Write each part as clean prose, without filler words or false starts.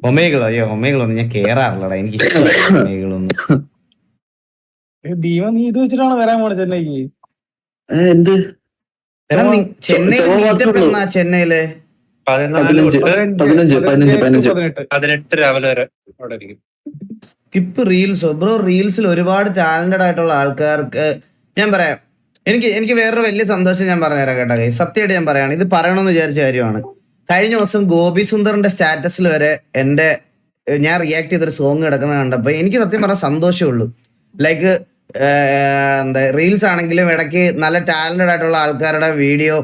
ഒമേകളോ? അയ്യോ, ഒമേകളൊന്നും ഞാൻ കേറാറില്ലടാ, എനിക്ക് ഒമേകളൊന്നും. നീ ഇത് വെച്ചിട്ടാണ് വരാൻ പോണ ചെന്നൈക്ക്? എന്ത് ചെന്നൈയില് 18 രാവിലെ വരെ അവിടെ ഇരിക്കും. സ്കിപ്പ് റീൽസോ? ബ്രോ, റീൽസിൽ ഒരുപാട് ടാലന്റഡ് ആയിട്ടുള്ള ആൾക്കാർക്ക് ഞാൻ പറയാം. എനിക്ക് വേറൊരു വലിയ സന്തോഷം ഞാൻ പറഞ്ഞുതരാം കേട്ടോ. സത്യമായിട്ട് ഞാൻ പറയാണ്, ഇത് പറയണമെന്ന് വിചാരിച്ച കാര്യമാണ്. കഴിഞ്ഞ ദിവസം ഗോപി സുന്ദറിന്റെ സ്റ്റാറ്റസിൽ വരെ ഞാൻ റിയാക്ട് ചെയ്തൊരു സോങ് കിടക്കുന്നത് കണ്ടപ്പോ എനിക്ക് സത്യം പറഞ്ഞാൽ സന്തോഷമുള്ളൂ. ലൈക്ക് എന്താ, റീൽസ് ആണെങ്കിലും ഇടയ്ക്ക് നല്ല ടാലന്റഡ് ആയിട്ടുള്ള ആൾക്കാരുടെ വീഡിയോ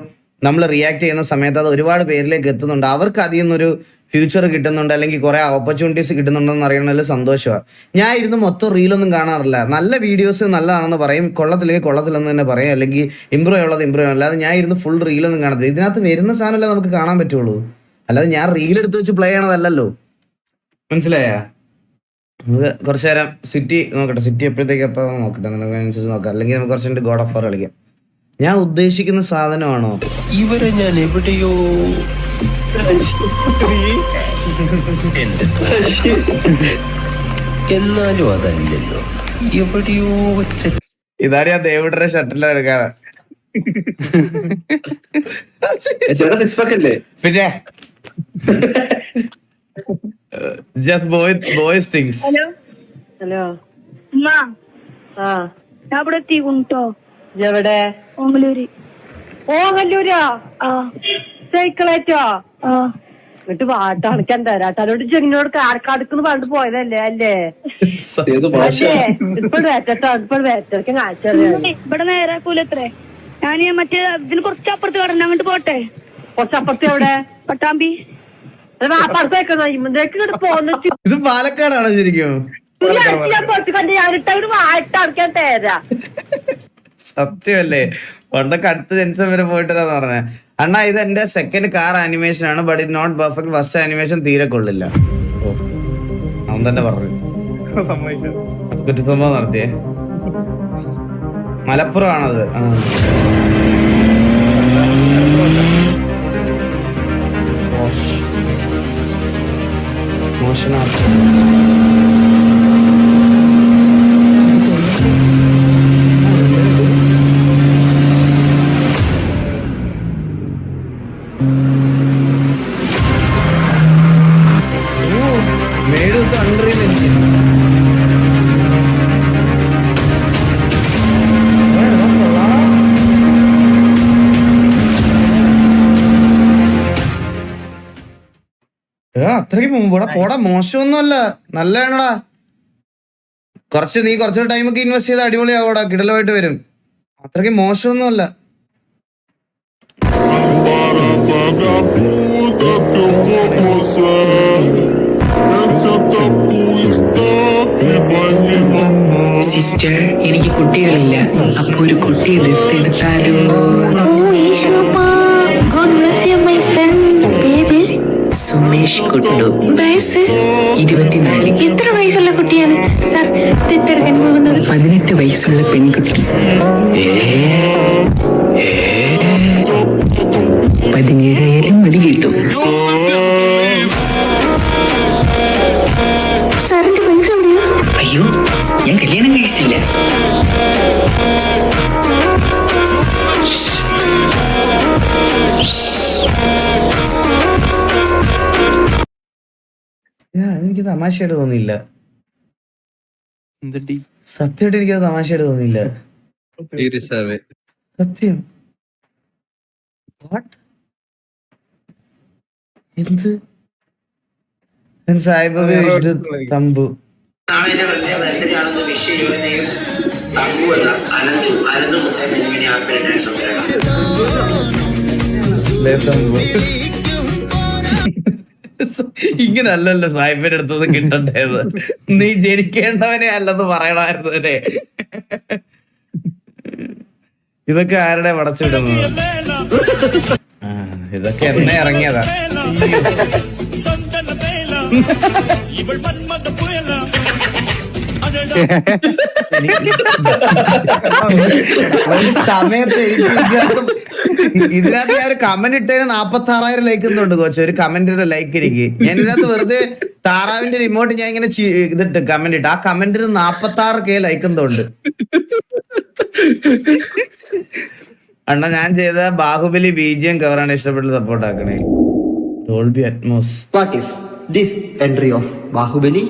നമ്മൾ റിയാക്ട് ചെയ്യുന്ന സമയത്ത് അത് ഒരുപാട് പേരിലേക്ക് എത്തുന്നുണ്ട്. അവർക്ക് അതിൽ നിന്നൊരു ഫ്യൂച്ചർ കിട്ടുന്നുണ്ട്, അല്ലെങ്കിൽ കുറെ ഓപ്പർച്യൂണിറ്റീസ് കിട്ടുന്നുണ്ടെന്ന് അറിയണതിൽ സന്തോഷമാണ്. ഞാൻ ഇരുന്ന് മൊത്തം റീലൊന്നും കാണാറില്ല. നല്ല വീഡിയോസ് നല്ലതാണെന്ന് പറയും, കൊള്ളത്തില്ലെങ്കിൽ കൊള്ളത്തില്ലെന്ന് തന്നെ പറയും, അല്ലെങ്കിൽ ഇമ്പ്രൂവ് ഉള്ളത് ഇമ്പ്രൂവ് അല്ലാതെ ഞാൻ ഇരുന്ന് ഫുൾ റീലൊന്നും കാണത്തില്ല. ഇതിനകത്ത് വരുന്ന സാധനമല്ലേ നമുക്ക് കാണാൻ പറ്റുള്ളൂ, അല്ലാതെ ഞാൻ റീൽ എടുത്ത് വെച്ച് പ്ലേ ചെയ്യണതല്ലല്ലോ. മനസ്സിലായ? നമുക്ക് കുറച്ചു നേരം സിറ്റി നോക്കട്ടെ, സിറ്റി എപ്പോഴത്തേക്ക് എപ്പോൾ നോക്കട്ടെ, അതിനനുസരിച്ച് നോക്കാം. അല്ലെങ്കിൽ നമുക്ക് കുറച്ചുകൂടി ഗോഡ് ഓഫ് വാർ കളിക്കാം. ഞാൻ ഉദ്ദേശിക്കുന്ന സാധനമാണോ ഇവരെ? ഞാൻ എവിടെയോ എന്നാലും അതല്ലല്ലോ, എവിടെയോ വെച്ച. ഇതാണ് ഞാൻ ദേവിയുടെ ഷട്ടിൽ എടുക്കാറ്. പിന്നെ ജസ്റ്റ് ബോയ്സ് തിങ്സ്. ഹലോ, അവിടെ എത്തിക്കുണ്ടോ? എവിടെ? ഓങ്ങല്ലൂരാ? സൈക്കിളേറ്റോ? എന്നിട്ട് പാട്ട് അണക്കാൻ തരാട്ടോ. അതോട് ചെങ്ങിനോട് കാർക്കാടുക്കെന്ന് പറഞ്ഞിട്ട് പോയതല്ലേ അല്ലേ? ഇപ്പോഴും വേറ്റോ, ഇപ്പോഴും വേറ്റൊക്കെ കാഴ്ച. ഇവിടെ നേരാക്കൂലത്രേ. ഞാൻ മറ്റേ ഇതിന് കുറച്ചപ്പുറത്ത് കടന്നു, അങ്ങോട്ട് പോട്ടെ. കുറച്ചപ്പുറത്ത് എവിടെ? പട്ടാമ്പി. ഇത് പാലക്കാടാണോ ശരിക്കും? വാട്ടണക്കാൻ തരാ. സത്യമല്ലേ? പണ്ടൊക്കെ അടുത്ത ജനിച്ചം വരെ പോയിട്ടാന്ന് പറഞ്ഞ അണ്ണാ. ഇത് എന്റെ സെക്കൻഡ് കാർ ആനിമേഷൻ ആണ്, but it not perfect. First animation തീരെ കൊള്ളില്ല. ഓ, അവൻ തന്നെ പറഞ്ഞു. കുറ്റസംഭവം നടത്തിയേ. മലപ്പുറം ആണത്. മോശനാണ്. അത്രയ്ക്ക് മുമ്പൂടെ പോടാ, മോശമൊന്നുമല്ല, നല്ലതാണടാ. നീ കുറച്ചൊരു ടൈമൊക്കെ ഇൻവെസ്റ്റ് ചെയ്ത് അടിപൊളിയാവൂടാ, കിടലമായിട്ട് വരും. അത്രയ്ക്ക് മോശമൊന്നുമല്ല. സിസ്റ്റർ, എനിക്ക് കുട്ടികളില്ല, അപ്പൊ ഒരു കുട്ടി ദത്തെടുത്താലോ? സുമേഷ് കുട്ടു, വയസ്സ് 24. എത്ര വയസ്സുള്ള കുട്ടിയാണ് സാർ ദത്തെടുക്കാൻ പോകുന്നത്? 18 വയസ്സുള്ള പെൺകുട്ടി. 17 മതി കിട്ടും. സാറിന്റെ പെൺകുട്ടി എവിടെയോ? അയ്യോ, ഞാൻ കല്യാണം കഴിച്ചിട്ടില്ല. എനിക്ക് തമാശയായിട്ട് തോന്നിയില്ല. സത്യമായിട്ട് എനിക്കത് തമാശയായിട്ട് തോന്നിയില്ല. സത്യം. എന്ത് സായിബാബ തമ്പു നാളെ എന്റെ ബർത്ത്ഡേ ആണെന്ന് വിഷ് ചെയ്യുകയും തങ്കുവല്ല അനന്തു മുത്തേ മെനിമിനി ഹാപ്പി ഡാൻസ് ഇങ്ങനല്ലല്ലോ സായിബിന്റെ അടുത്തൊന്നും കിട്ടണ്ടേത്. നീ ജനിക്കേണ്ടവനെ അല്ലെന്ന് പറയണമായിരുന്നു അല്ലേ? ഇതൊക്കെ ആരുടെ പടച്ചിടുന്നത്? ഇതൊക്കെ എന്നെ ഇറങ്ങിയതാ. ഒരു സമയത്ത് ഇതിനകത്ത് ഞാൻ ഒരു കമന്റ് ഇട്ടതിന് 46,000 ലൈക്ക് എന്നുണ്ട് കോച്ച്. ഒരു കമന്റിന്റെ ലൈക്ക് എനിക്ക് ഞാൻ ഇതിനകത്ത് വെറുതെ താറാവിന്റെ റിമോട്ട് ഞാൻ ഇങ്ങനെ ഇതിട്ട് കമന്റ് ഇട്ട് ആ കമന്റിന് 46K ലൈക്ക് എന്തോണ്ട്. അണ്ണ ഞാൻ ചെയ്ത ബാഹുബലി BGM കവറാണ് ഇഷ്ടപ്പെട്ട് സപ്പോർട്ട് ആക്കണേ. Dolby Atmos. What if this entry of Bahubali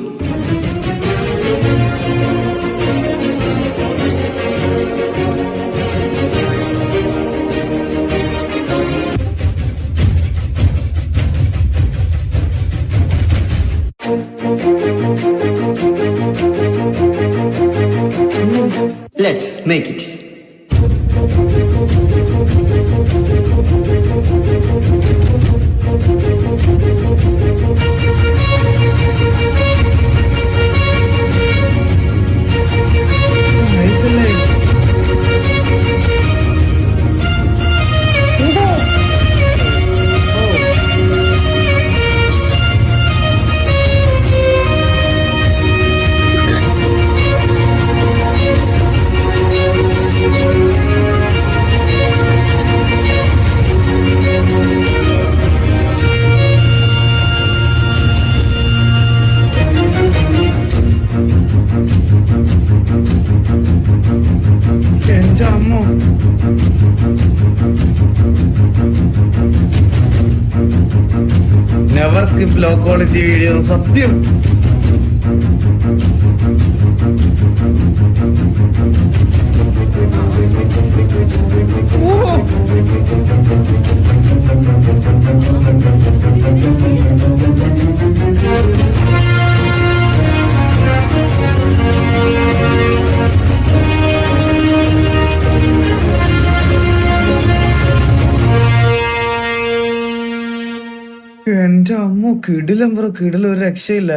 let's make it. എന്റെ അമ്മ never skip low quality video. സത്യം എന്റെ അമ്മ കിടിലം ബ്രോ, കിടിലം, ഒരു രക്ഷയില്ല.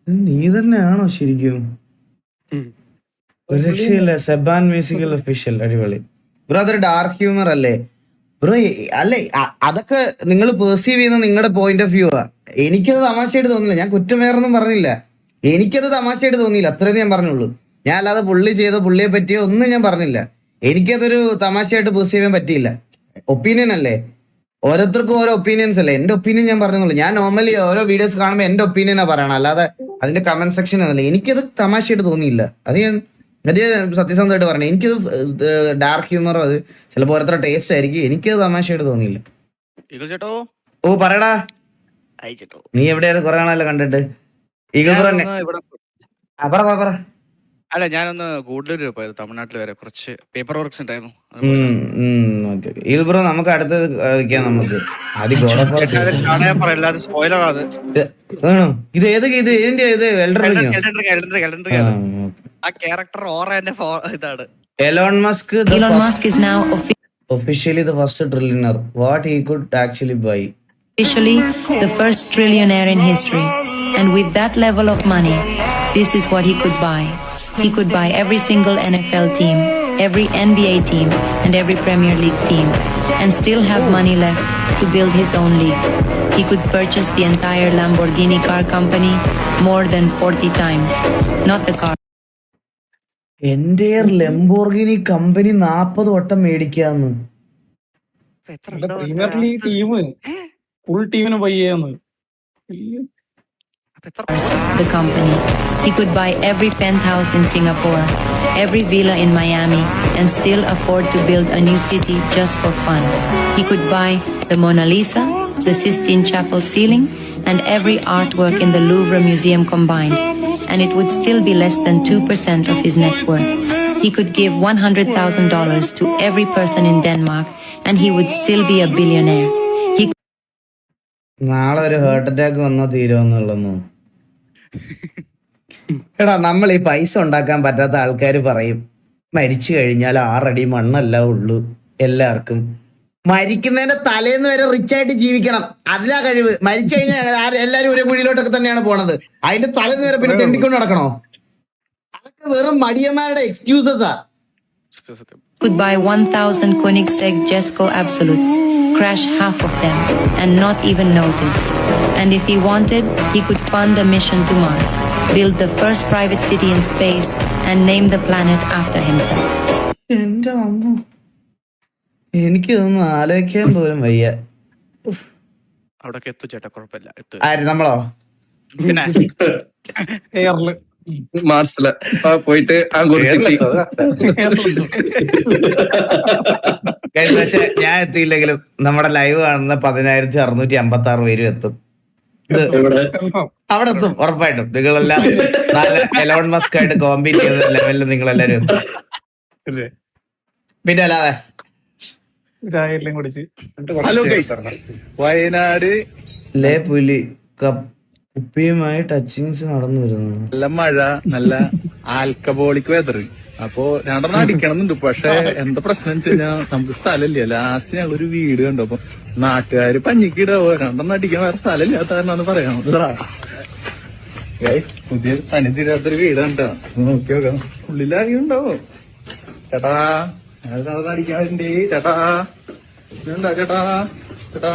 ഇത് നീ തന്നെയാണോ ശരിക്കും? ഒരു രക്ഷയില്ല. സെബാൻ മ്യൂസിക്കൽ ഒഫീഷ്യൽ അടിപൊളി ബ്രോ. അതൊരു ഡാർക്ക് ഹ്യൂമർ അല്ലേ ബ്രോ? അല്ലേ അതൊക്കെ നിങ്ങൾ പെർസീവ് ചെയ്യുന്ന നിങ്ങളുടെ പോയിന്റ് ഓഫ് വ്യൂ ആ. എനിക്കത് തമാശയായിട്ട് തോന്നില്ല. ഞാൻ കുറ്റം വേറൊന്നും പറഞ്ഞില്ല. എനിക്കത് തമാശയായിട്ട് തോന്നിയില്ല, അത്രയും ഞാൻ പറഞ്ഞുള്ളൂ. ഞാൻ അല്ലാതെ പുള്ളി ചെയ്തോ പുള്ളിയെ പറ്റിയോ ഒന്നും ഞാൻ പറഞ്ഞില്ല. എനിക്കതൊരു തമാശയായിട്ട് പെർസീവ് ചെയ്യാൻ പറ്റിയില്ല. ഒപ്പീനിയൻ അല്ലേ, ഓരോരുത്തർക്കും ഓരോ ഒപ്പീനിയൻസ് അല്ലേ. എന്റെ ഒപ്പീനിയൻ ഞാൻ പറഞ്ഞോളൂ. ഞാൻ നോർമലി ഓരോ വീഡിയോസ് കാണുമ്പോൾ എന്റെ ഒപ്പീനിയനാ പറയണം, അല്ലാതെ അതിന്റെ കമന്റ് സെക്ഷൻ ഒന്നല്ല. എനിക്കത് തമാശയായിട്ട് തോന്നിയില്ല. അത് ഞാൻ സത്യസന്ധമായിട്ട് പറഞ്ഞു. എനിക്കത് ഡാർക്ക് ഹ്യൂമറോ അത് ചിലപ്പോൾ ഓരോരുത്തരുടെ ടേസ്റ്റ് ആയിരിക്കും. എനിക്കത് തമാശയായിട്ട് തോന്നിയില്ല. ഓ പറയടാ, നീ എവിടെയാണ്? കുറെ നാളല്ലേ കണ്ടിട്ട്. ഈഗിൾ ബ്രോ തന്നെ. പറ. അല്ല, ഞാനൊന്ന് ഗൂഡ്ലൂർ പോയത്, തമിഴ്നാട്ടിൽ വരെ കുറച്ച് പേപ്പർ വർക്ക്സ് ഉണ്ടായിരുന്നു. ഈഗിൾ ബ്രോ നമുക്ക് അടുത്തത് കളിക്കാം. നമുക്ക് സ്പോയിലർ അത്. ഇത് ഏത് ഇത് ഏതിന്റെ ഇത് ആ ക്യാരക്ടർ ഓറ എന്റെ ഇതാണ്. Elon Musk is now officially the first trillionaire. What he could actually buy. officially the first trillionaire in history. And with that level of money, this is what he could buy. He could buy every single NFL team, every NBA team, and every Premier League team, and still have money left to build his own league. He could purchase the entire Lamborghini car company more than 40 times. Not the car. Entire Lamborghini company 40 വട്ടം മേടിക്കാന്ന്. Premier league team full ടീമിന് പയ്യെന്ന്. The company. He could buy every penthouse in Singapore, every villa in Miami, and still afford to build a new city just for fun. He could buy the Mona Lisa, the Sistine Chapel ceiling, and every artwork in the Louvre Museum combined, and it would still be less than 2% of his net worth. He could give $100,000 to every person in Denmark, and he would still be a billionaire. നാളെ ഒരു heart attack വന്നാ തീരുമെന്നുള്ളൂ. എടാ, നമ്മൾ ഈ പൈസ ഉണ്ടാക്കാൻ പറ്റാത്ത ആൾക്കാർ പറയും മരിച്ചു കഴിഞ്ഞാൽ 6 അടി മണ്ണല്ല ഉള്ളൂ എല്ലാവർക്കും. മരിക്കുന്നതിന്റെ തലേന്ന് വരെ റിച്ച് ആയിട്ട് ജീവിക്കണം, അതിലാ കഴിവ്. മരിച്ചു കഴിഞ്ഞാൽ എല്ലാരും ഒരേ കുഴിയിലോട്ടൊക്കെ തന്നെയാണ് പോണത്. അതിന്റെ തലേന്ന് വരെ പിന്നെ തെണ്ടിക്കൊണ്ട് നടക്കണോ? അതൊക്കെ വെറും മടിയന്മാരുടെ എക്സ്ക്യൂസസാ. Could buy 1,000 Koenigsegg Jesko Absolutes, crash half of them, and not even notice. And if he wanted, he could fund a mission to Mars, build the first private city in space, and name the planet after himself. എന്റെ അമ്മ, എനിക്കിതൊന്നും ആലോചിക്കാൻ പോലും വയ്യ. അവിടൊക്കെ എത്തു ചേട്ടാ, കുഴപ്പമില്ല, എത്തു. ആര് നമ്മളോ? പിന്നെ എയറില് മാർസില് പോയിട്ട് ആ കുറിച്ച് പക്ഷെ ഞാൻ എത്തിയില്ലെങ്കിലും നമ്മുടെ ലൈവ് കാണുന്ന 10,656 പേരും എത്തും. ഇത് അവിടെ എത്തും ഉറപ്പായിട്ടും. നിങ്ങളെല്ലാം നല്ല എലോൺ മസ്ക് ആയിട്ട് കോമ്പീറ്റ് ചെയ്ത ലെവലിൽ നിങ്ങളെല്ലാരും എത്തും. പിന്നെ അല്ലാതെ ചായയെല്ലാം കുടിച്ച് വയനാട് ലേ പുലി കുപ്പിയുമായി ടച്ചിങ്സ് നടന്നു വരുന്നു. നല്ല മഴ, നല്ല ആൽക്കബോളിക് വെതർ. അപ്പൊ രണ്ടെണ്ണം അടിക്കണമെന്നുണ്ട്. പക്ഷെ എന്താ പ്രശ്നം വെച്ച് കഴിഞ്ഞാൽ നമുക്ക് സ്ഥലമില്ല. ലാസ്റ്റ് ഞങ്ങളൊരു വീട് കണ്ടു. അപ്പൊ നാട്ടുകാര് പഞ്ഞിക്കിടാവോ, രണ്ടെണ്ണം അടിക്കാൻ വേറെ സ്ഥലമില്ലാത്ത കാരണമാണ് പറയാം. പുതിയ പണി തീരാത്തൊരു വീട് കണ്ടോ, നോക്കി നോക്കാം. ഉള്ളിലാകെ ഉണ്ടാവോ? ചേട്ടാ നടന്ന് അടിക്കാൻ വേണ്ടി ചേട്ടാ ഇതുണ്ടോ? ചേട്ടാ ചേട്ടാ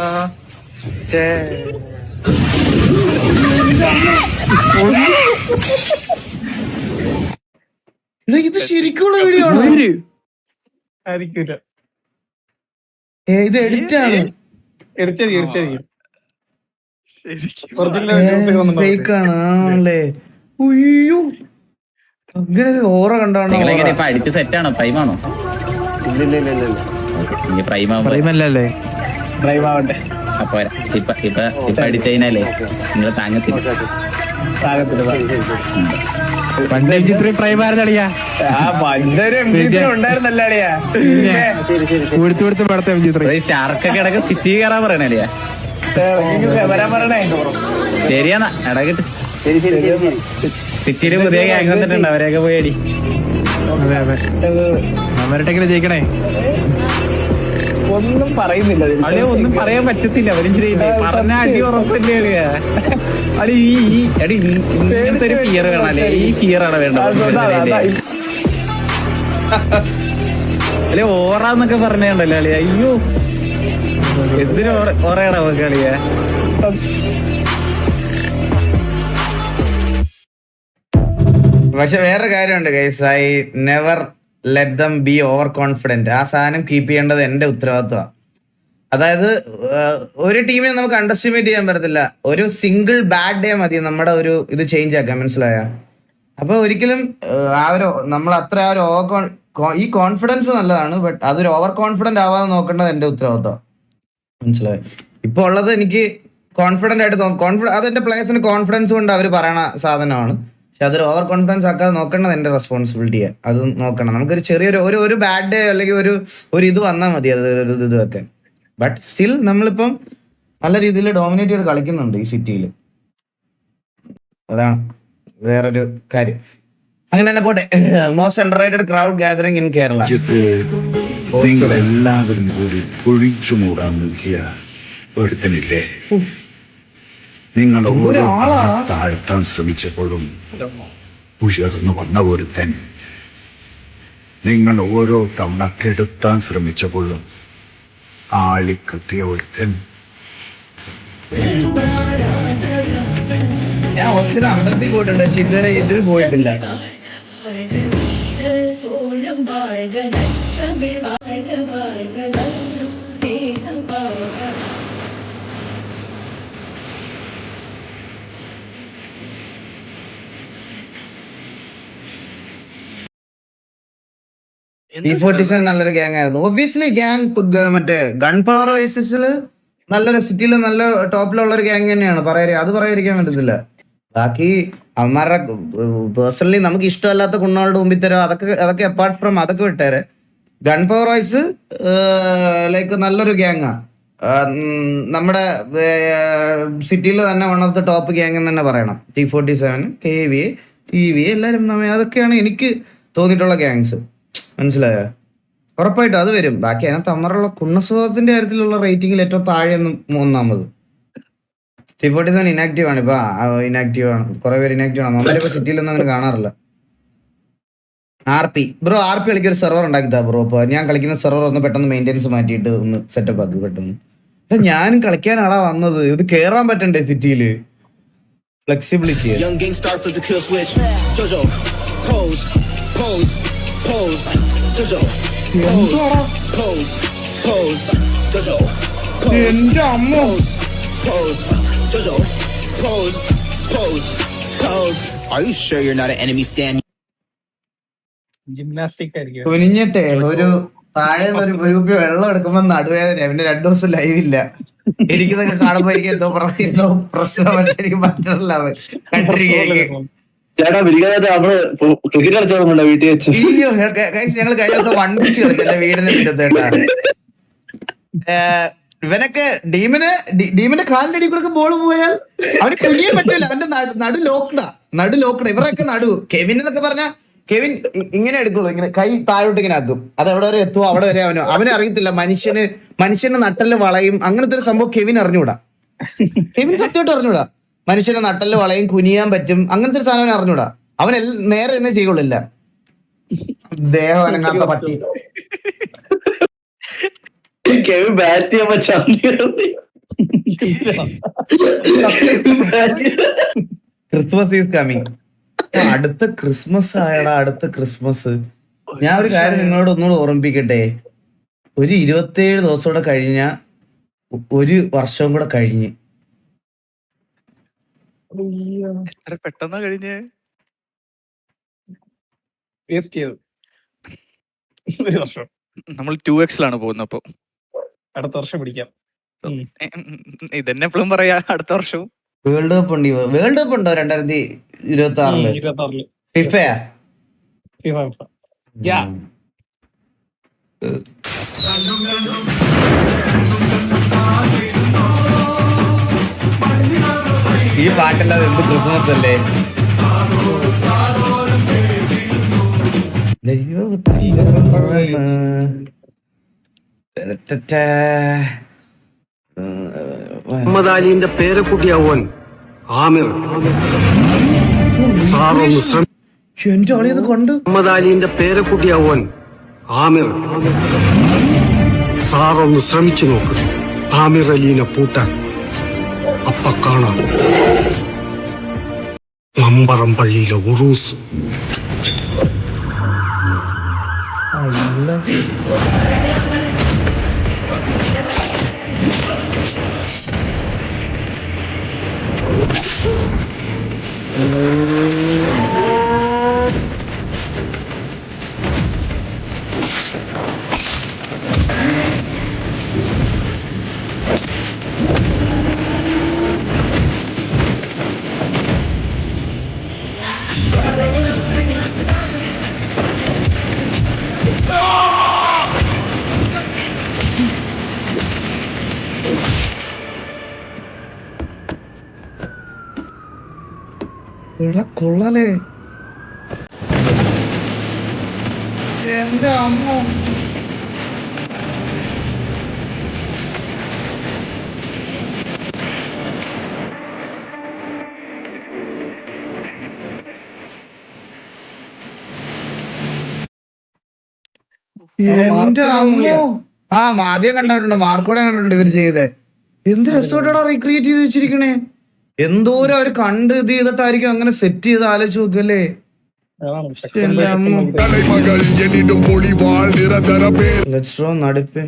ഇത് ശരിക്കുള്ള വീഡിയോ ആണോ? ആയിരിക്കൂല, ഇത് എഡിറ്റ് ആണ്. എടുത്തായിരിക്കും. ഫേക്ക് ആണ് ആണല്ലേ? ഉയ്യോ, അങ്ങനെയൊക്കെ ഓറ കണ്ടാണോ? അടിച്ച് സെറ്റാണോ? പ്രൈമാണോ? പ്രൈമല്ലേ? അപ്പൊ ഇപ്പൊ അടിച്ചു കഴിഞ്ഞാലേ നിങ്ങൾ താങ്ങത്തില്ല. പണ്ട് ഇത്രയും പ്രൈമായിരുന്നളിയാ, ഉണ്ടായിരുന്നല്ലേ കൊടുത്തു പടത്തെ സ്റ്റാർക്കൊക്കെ ഇടക്ക് സിറ്റി കയറാൻ പറയണല്ലേ? ശരിയാന്നാ ഇടക്കിട്ട് സിറ്റിയില് പുതിയ ഗ്യാങ് വന്നിട്ടുണ്ട്, അവരെയൊക്കെ പോയി അടി. അവരുടെ ജയിക്കണേ. ഒന്നും പറയുന്നില്ല, അളിയ ഒന്നും പറയാൻ പറ്റത്തില്ല. അവരും ശരിയില്ലേ പറഞ്ഞ അടി ഉറപ്പല്ലേ അളിയ? അടി ഈ അടി ഇങ്ങനത്തെ ഒരു ഫിയർ വേണല്ലേ? ഈ ഫിയറാണ് വേണ്ടത് അല്ലെ? ഓറാന്നൊക്കെ പറഞ്ഞുണ്ടല്ലോ അളിയ. അയ്യോ, എന്തിനു ഓറയാടാ നമുക്ക് അളിയ? പക്ഷെ വേറൊരു കാര്യമുണ്ട് guys, I never let them be over confident. ആ സാധനം കീപ്പ് ചെയ്യേണ്ടത് എന്റെ ഉത്തരവാദിത്വമാണ്. അതായത് ഒരു ടീമിനെ നമുക്ക് അണ്ടർസ്റ്റിമേറ്റ് ചെയ്യാൻ പറ്റത്തില്ല. ഒരു സിംഗിൾ ബാഡ് ഡേ മതി നമ്മുടെ ഒരു ഇത് ചേഞ്ച് ആക്കാൻ, മനസ്സിലായ? അപ്പൊ ഒരിക്കലും ആ ഒരു നമ്മൾ അത്ര ആ ഒരു ഈ കോൺഫിഡൻസ് നല്ലതാണ്, ബട്ട് അതൊരു ഓവർ കോൺഫിഡന്റ് ആവാതെ നോക്കേണ്ടത് എന്റെ ഉത്തരവാദിത്വം, മനസ്സിലായി? ഇപ്പൊ ഉള്ളത് എനിക്ക് കോൺഫിഡന്റ് ആയിട്ട് അതെന്റെ പ്ലേയേഴ്സിന് കോൺഫിഡൻസ് കൊണ്ട് അവർ പറയണ സാധനമാണ്. പക്ഷെ അതൊരു ഓവർ കോൺഫിഡൻസ് ആക്കാതെ നോക്കേണ്ടത് എന്റെ റെസ്പോൺസിബിലിറ്റിയാണ്. അത് നോക്കണം. നമുക്കൊരു ചെറിയൊരു ഒരു ബാഡ് ഡേ അല്ലെങ്കിൽ ഒരു ഇത് വന്നാൽ മതി, അത് ഇത് വെക്കാൻ. ബട്ട് സ്റ്റിൽ നമ്മളിപ്പം നല്ല രീതിയിൽ ഡോമിനേറ്റ് ചെയ്ത് കളിക്കുന്നുണ്ട് ഈ സിറ്റിയിൽ. അതാണ് വേറൊരു കാര്യം. അങ്ങനെ തന്നെ പോട്ടെ. Most underrated crowd gathering in Kerala. നിങ്ങൾ എല്ലാവരും കൂടി പൊഴിച്ചു മൂടാൻ നോക്കിയ ഒരുത്തനില്ലേ? നിങ്ങൾ ഓരോ താഴ്ത്താൻ ശ്രമിച്ചപ്പോഴും ഉയർന്നു വന്ന ഒരുത്തൻ, നിങ്ങൾ ഓരോ തവണ കെടുത്താൻ ശ്രമിച്ചപ്പോഴും ആളിക്കത്തിയ ഒരുത്തൻ. ഞാൻ ഒച്ചിരി അമ്പലത്തിൽ പോയിട്ടുണ്ട്, പക്ഷെ ഇതുവരെ ഇതിൽ പോയിട്ടില്ല. T47 നല്ലൊരു ഗ്യാങ് ആയിരുന്നു. ഒബ്വിയസ്ലി ഗ്യാങ് മറ്റേ ഗൺ പവർ വൈസസില് നല്ലൊരു സിറ്റിയില് നല്ല ടോപ്പിലുള്ള ഒരു ഗ്യാങ് തന്നെയാണ്. അത് പറയാതിരിക്കാൻ പറ്റത്തില്ല. ബാക്കി അവന്മാരുടെ പേഴ്സണലി നമുക്ക് ഇഷ്ടമല്ലാത്ത കുണ്ണകളുടെ മുമ്പിൽ തരാം, അതൊക്കെ അപ്പാർട്ട് ഫ്രം അതൊക്കെ വിട്ടേരെ. ഗൺ പവർ വൈസ് ലൈക്ക് നല്ലൊരു ഗ്യാങ്ങാ. നമ്മുടെ സിറ്റിയിൽ തന്നെ one of the top gang എന്ന് തന്നെ പറയണം. T47, KVA, TVA എല്ലാവരും അതൊക്കെയാണ് എനിക്ക് തോന്നിയിട്ടുള്ള ഗ്യാങ്സ്, മനസ്സിലായോ? ഉറപ്പായിട്ടും അത് വരും. ബാക്കി അതിനകത്ത് അമ്മറുള്ള കുണ്ണസ്വഭാവത്തിന്റെ കാര്യത്തിലുള്ള റേറ്റിംഗിൽ ഏറ്റവും താഴെ ഒന്നാമത്. T47 ഇനാക്റ്റീവ് ആണ്. ഇപ്പൊ ഇനാക്റ്റീവ് ആണ്, കുറെ പേര് ഇനാക്റ്റീവ് ആണ്. നമ്മളിപ്പോ സിറ്റിയിലൊന്നും അങ്ങനെ കാണാറില്ല. RP ബ്രോ RP കളിക്ക് ഒരു സെർവർ ഉണ്ടാക്കിത്താ ബ്രോ. ഇപ്പൊ ഞാൻ കളിക്കുന്ന സെർവർ ഒന്ന് പെട്ടെന്ന് മെയിൻ്റെനൻസ് മാറ്റിയിട്ട് ഒന്ന് സെറ്റപ്പ് ആക്കി പെട്ടെന്ന്. ഞാനും കളിക്കാനാടാ വന്നത്. ഇത് കേറാൻ പറ്റണ്ടേ സിറ്റിയില്? ഫ്ലെക്സിബിലിറ്റി എന്റെ അമ്മ. ജിംനാസ്റ്റിക് ആയിരിക്കും. കുനിഞ്ഞിട്ടെ ഒരു താഴെ ഒരു കുപ്പി വെള്ളം എടുക്കുമ്പോ നടുവേദന. പിന്നെ 2 ദിവസം ലൈവില്ല. എനിക്കിതൊക്കെ കാണുമ്പോ എനിക്ക് എന്തോ പ്രശ്നമായിട്ട് എനിക്ക് പറ്റില്ല. അത് കണ്ടിരിക്കും. ചേട്ടാ ക്രിക്കറ്റ് കളിച്ചോളൂ വീട്ടിൽ വെച്ച്. അയ്യോ ഞങ്ങൾ കഴിഞ്ഞ ദിവസം വണ്ടിച്ച് കളിച്ചു എന്റെ വീടിന്റെ മുറ്റത്തേട്ടാ. ഇവനൊക്കെ ഡീമിന്റെ കാലിന്റെ അടി കൂടെ ബോൾ പോയാൽ അവന് കുനിയാൻ പറ്റില്ല. അവന്റെ നടു ലോക്ക്ഡാ. ഇവരൊക്കെ കെവിൻ എന്നൊക്കെ പറഞ്ഞ കെവിൻ ഇങ്ങനെ എടുക്കുള്ളൂ. ഇങ്ങനെ കൈ താഴോട്ട് ഇങ്ങനെ ആക്കും. അത് എവിടെ വരെ എത്തുമോ അവിടെ വരെ അവനെ അറിയത്തില്ല. മനുഷ്യന് നട്ടല് വളയും അങ്ങനത്തെ ഒരു സംഭവം കെവിൻ അറിഞ്ഞൂടാ. കെവിൻ സത്യമായിട്ട് അറിഞ്ഞൂടാ. മനുഷ്യന് നട്ടല് വളയും കുനിയാൻ പറ്റും അങ്ങനത്തെ ഒരു സാധനം അറിഞ്ഞൂടാ. അവൻ നേരെ തന്നെ ചെയ്യുള്ളില്ല. ദേഹം അനങ്ങാത്ത പട്ടി. Bat Christmas is coming. അടുത്ത ക്രിസ്മസ് ആയടാ. അടുത്ത ക്രിസ്മസ്. ഞാൻ ഒരു കാര്യം നിങ്ങളോട് ഒന്നുകൂടെ ഓർമ്മിപ്പിക്കട്ടെ. ഒരു 27 ദിവസം കൂടെ കഴിഞ്ഞ ഒരു വർഷവും കൂടെ കഴിഞ്ഞ്. എത്ര പെട്ടെന്നാ കഴിഞ്ഞ്. വേസ്റ്റ് ചെയ്തു ഒരു വർഷം. നമ്മൾ 2x പോകുന്നത്. അപ്പൊ അടുത്ത വർഷം പിടിക്കാം. ഇതന്നെ എപ്പോഴും പറയാ. അടുത്ത വർഷവും വേൾഡ് കപ്പ് ഉണ്ടോ 2026 ഫിഫയാ? ഈ പാട്ടല്ലാതെ എന്ത് ക്രിസ്മസ് അല്ലേ? മുഹമ്മദ് അലിന്റെ പേരക്കുട്ടിയാവോൻ ആമിർ സാറൊന്ന് എന്റെ ആളിയത് കണ്ടു. മുഹമ്മദ് അലിന്റെ പേരക്കുട്ടിയാവോൻ ആമിർ സാറൊന്ന് ശ്രമിച്ചു നോക്ക്. ആമിർ അലീനെ പൂട്ടാൻ അപ്പ കാണാം മമ്പറം പള്ളിയിലെ ഉറൂസ്. കൊള്ളാലേ എന്റെ അമ്മ. എന്റെ അമ്മോ. ആദ്യം കണ്ടിട്ടുണ്ട്. മാർക്കോടെ കണ്ടിട്ടുണ്ട് ഇവര് ചെയ്തേ. എന്ത് രസമായിട്ടാ റീക്രിയേറ്റ് ചെയ്ത് വെച്ചിരിക്കണേ. എന്തോരം അവര് കണ്ട് ഇത് ചെയ്തിട്ടായിരിക്കും അങ്ങനെ സെറ്റ് ചെയ്ത് ആലോചിച്ച് നോക്കല്ലേ. നടുപ്പൻ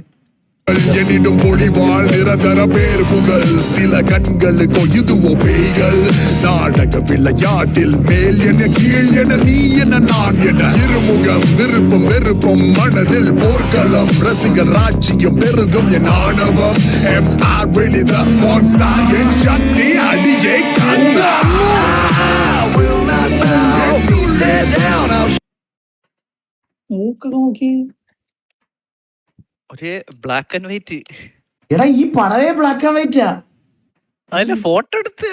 எனினும் பொழிவாள் நிரந்தர பேர் புகழ் சில கண்கள் கொய்துவோ பேய்கள் நாடக விளையாட்டில் மேல் என கீழ் என நீ என நான் என இருமுகம் விருப்பம் வெறுப்பம் மனதில் போர்க்களம் ரசிகர் ராஜ்யம் பெருகும் என் ஆணவம் வெளித மான்ஸ்டர் என் சக்தி அடியே கந்தா ഒരു ബ്ലാക്ക് ആൻഡ് വൈറ്റ്. എടാ ഈ പടവേ ബ്ലാക്ക് ആൻഡ് വൈറ്റാ. അതിന്റെ ഫോട്ടോ എടുത്ത്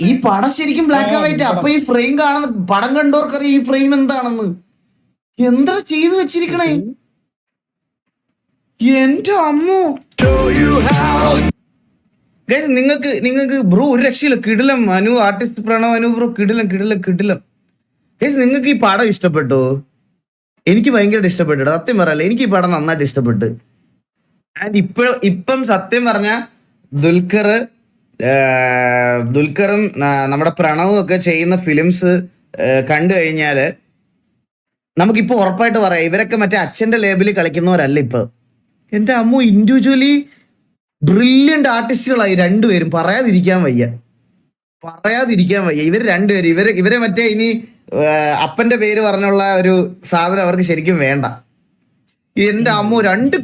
ഈ പടം ശരിക്കും ബ്ലാക്ക് ആൻഡ് വൈറ്റ്. അപ്പൊ ഈ ഫ്രെയിം കാണുന്ന പടം കണ്ടവർക്കറിയാം ഈ ഫ്രെയിം എന്താണെന്ന്. എന്താ ചെയ്തു വെച്ചിരിക്കണേ എന്റെ അമ്മോ. നിങ്ങൾക്ക് ബ്രോ ഒരു രക്ഷയില്ല. കിടിലം മനു ആർട്ടിസ്റ്റ് പ്രണവ് അനു ബ്രോ കിടിലം. നിങ്ങൾക്ക് ഈ പടം ഇഷ്ടപ്പെട്ടോ? എനിക്ക് ഭയങ്കരമായിട്ട് ഇഷ്ടപ്പെട്ടു. സത്യം പറയല്ല, എനിക്ക് ഈ പടം നന്നായിട്ട് ഇഷ്ടപ്പെട്ടു. ആൻഡ് ഇപ്പം സത്യം പറഞ്ഞ ദുൽഖറും നമ്മുടെ പ്രണവും ഒക്കെ ചെയ്യുന്ന ഫിലിംസ് കണ്ടു കഴിഞ്ഞാല് നമുക്കിപ്പോ ഉറപ്പായിട്ട് പറയാം, ഇവരൊക്കെ മറ്റേ അച്ഛന്റെ ലേബലിൽ കളിക്കുന്നവരല്ല ഇപ്പൊ. എന്റെ അമ്മ ഇൻഡിവിജ്വലി ബ്രില്യന്റ് ആർട്ടിസ്റ്റുകളായി രണ്ടുപേരും. പറയാതിരിക്കാൻ വയ്യ. ഇവർ രണ്ടുപേരും ഇവരെ മറ്റേ ഇനി അപ്പന്റെ പേര് പറഞ്ഞുള്ള ഒരു സാധനം അവർക്ക് ശരിക്കും വേണ്ട. എന്റെ അമ്മ രണ്ട്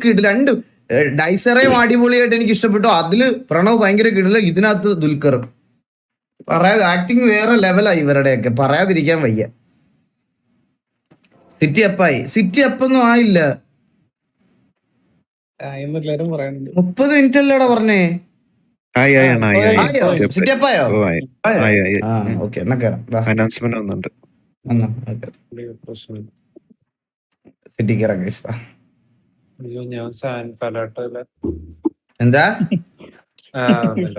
ഡൈസറേയും അടിപൊളിയായിട്ട് എനിക്ക് ഇഷ്ടപ്പെട്ടു. അതില് പ്രണവ് ഭയങ്കര കിടില, ഇതിനകത്ത് ദുൽഖറും ആക്ടിങ് വേറെ ലെവലായി ഇവരുടെയൊക്കെ. പറയാതിരിക്കാൻ വയ്യ. സിറ്റി അപ്പൊന്നും ആയില്ല. 30 മിനിറ്റ് അല്ലേടാ പറഞ്ഞേ. സിറ്റി അപ്പായോ? ഓക്കെ, എന്നാ കേറാം. അനൗൺസ്മെന്റ് വന്നുണ്ട്. സിറ്റി കയറാം ഗൈസ്. ഞാൻ സാൻ ഫലാട്ടല്ല എന്താ